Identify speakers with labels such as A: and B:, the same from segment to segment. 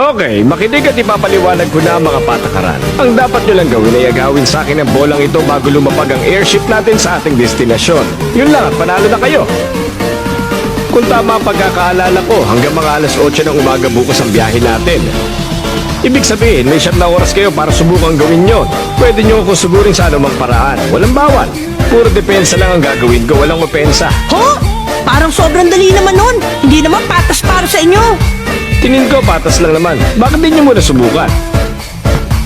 A: Okay, makinig at ipapaliwanag ko na ang mga patakaran. Ang dapat nyo lang gawin ay agawin sa akin ang bolang ito bago lumapag ang airship natin sa ating destinasyon. Yun lang at panalo na kayo. Kung tama ang pagkakaalala ko, hanggang mga alas 8 ng umaga bukas ang biyahe natin. Ibig sabihin, may 7 na oras kayo para subukang gawin yon. Pwede nyo ako sugurin sa anumang paraan. Walang bawal. Puro depensa lang ang gagawin ko, walang opensa.
B: Ho? Parang sobrang dali naman nun. Hindi naman patas para sa inyo.
A: Tingin ko patas lang naman. Bakit din nyo muna subukan?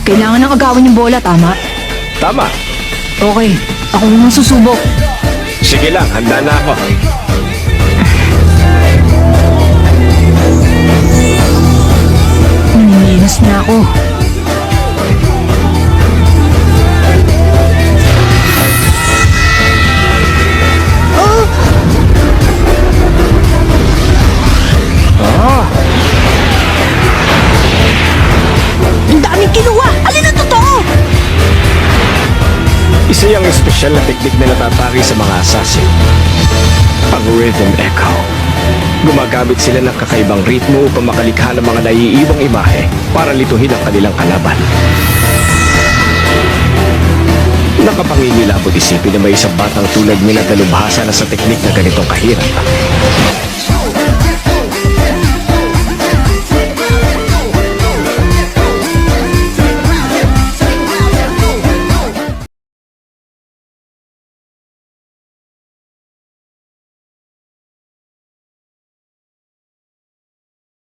C: Kailangan ng agawin yung bola, tama?
A: Tama.
C: Okay, ako muna susubok.
A: Sige lang, handa na ako.
C: Naninilas na ako.
B: Ang daming kinuha. Alin ang totoo?
A: Isa yung espesyal na teknik na natatari sa mga assassin. Ang Rhythm Echo. Gumagamit sila ng kakaibang ritmo upang makalikha ng mga naiiwang imahe para lituhin ang kanilang kalaban. Nakapangingilabot isipin na may isang batang tulad nila dalubhasa na sa teknik na ganitong kahirap.